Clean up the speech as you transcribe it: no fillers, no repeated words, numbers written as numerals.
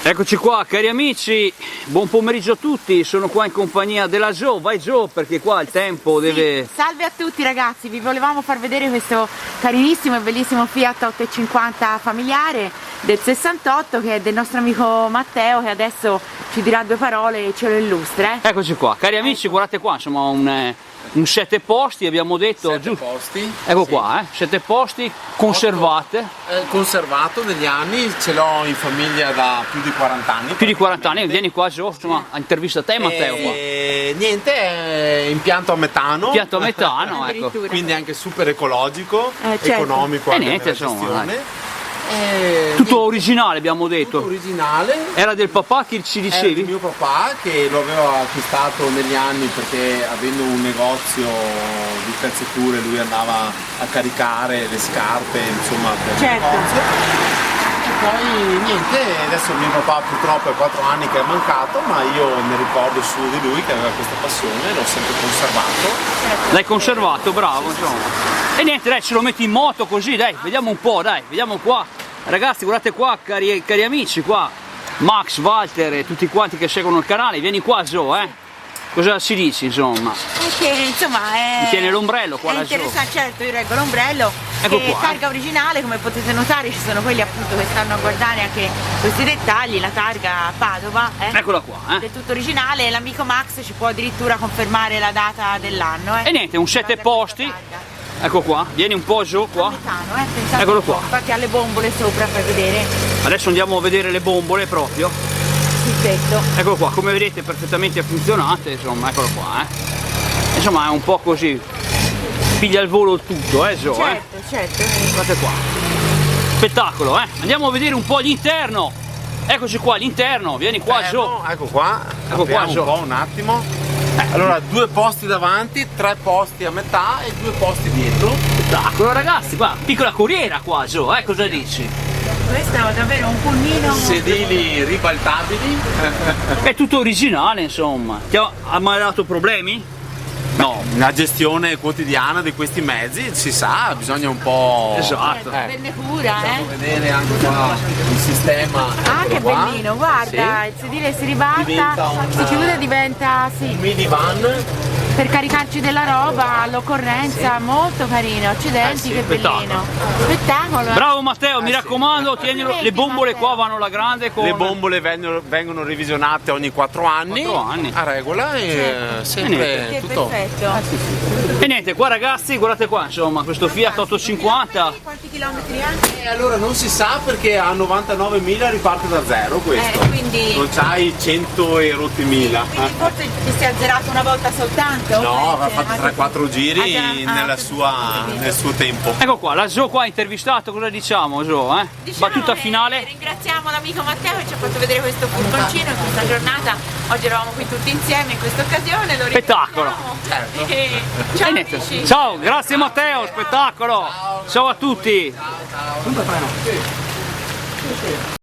Eccoci qua cari amici, buon pomeriggio a tutti, sono qua in compagnia della Jo, vai Jo perché qua il tempo deve... Sì, salve a tutti ragazzi, vi volevamo far vedere questo carinissimo e bellissimo Fiat 850 familiare del 68 che è del nostro amico Matteo che adesso ci dirà due parole e ce lo illustra. Eccoci qua, cari amici, guardate qua, insomma un 7 posti abbiamo detto, 7 giusto? posti. Ecco sì. qua, 7 posti conservate. Conservato negli anni, ce l'ho in famiglia da più di 40 anni. Più di 40 anni, vieni qua Jo, insomma, intervista te Matteo qua. Niente, è impianto a metano. Impianto a metano, ecco. Addirittura. Quindi anche super ecologico, certo. economico anche niente, nella insomma, gestione. Tutto originale abbiamo detto. Tutto originale. Era del papà che ci Era dicevi? di mio papà che lo aveva acquistato negli anni perché avendo un negozio di pezzature lui andava a caricare le scarpe insomma per il Certo. negozio. E poi niente, adesso mio papà purtroppo è 4 anni che è mancato, ma io ne ricordo su di lui che aveva questa passione, l'ho sempre conservato. L'hai conservato, bravo, insomma. E niente, dai, ce lo metti in moto così, dai, vediamo un po', dai, vediamo qua. Ragazzi, guardate qua, cari amici, qua. Max, Walter e tutti quanti che seguono il canale, vieni qua Jo, Cosa si dice, insomma? Che insomma è... Mi tiene l'ombrello qua è la Jo. interessante, certo, io reggo l'ombrello. Ecco Che qua, targa originale, come potete notare ci sono quelli appunto che stanno a guardare anche questi dettagli, la targa Padova, Eccola qua, è tutto originale, l'amico Max ci può addirittura confermare la data dell'anno. E niente, un 7 posti. Ecco qua, vieni un po' Jo qua. Metano, pensate Eccolo un po'. qua. Infatti ha le bombole sopra, fai vedere Adesso andiamo a vedere le bombole proprio. sul tetto. Eccolo qua, come vedete perfettamente funzionate, insomma, eccolo qua, Insomma è un po' così. Piglia il volo tutto, Jo, Certo. Guardate qua. Spettacolo, Andiamo a vedere un po' l'interno. Eccoci qua, l'interno, vieni qua Jo. Ecco qua, Ecco qua, apriamo Jo. un po' un attimo. Allora, 2 posti davanti, 3 posti a metà e 2 posti dietro. Spettacolo ragazzi, qua, piccola corriera qua Jo, cosa dici? Questo è davvero un pulmino. Sedili ribaltabili. È tutto originale, insomma. Ti ha mai dato problemi? No. La gestione quotidiana di questi mezzi, si sa, bisogna un po'... Esatto. Prende cura, Facciamo vedere anche qua il sistema. Ah, eccolo che qua. bellino, guarda, Sì. il sedile si ribalta, Diventa un- si chiude e diventa, sì, Un minivan. per caricarci della roba all'occorrenza, molto carino, accidenti, sì, che bellino. Spettacolo, Bravo Matteo, mi raccomando, tienilo. Le bombole Matteo. qua vanno alla grande con... Le bombole vengono revisionate ogni 4 anni. 4 anni. A regola e Certo. sempre che tutto. perfetto. E niente, qua ragazzi, guardate qua, insomma, questo Fiat 850. Quanti chilometri ha? E allora non si sa perché a 99.000 riparte da zero questo. Quindi- Non c'hai 100 e rotti mila. Quindi forse ti si è azzerato una volta soltanto? No, aveva fatto 3-4 giri nel capito. suo tempo. Ecco qua, la Jo qua ha intervistato, cosa diciamo Jo, Diciamo Battuta che finale. Ringraziamo l'amico Matteo che ci ha fatto vedere questo furgoncino in questa giornata. Oggi eravamo qui tutti insieme in questa occasione. Lo Spettacolo. ringraziamo. Certo. E E ciao niente. amici. Ciao, grazie Matteo, spettacolo. Ciao a tutti.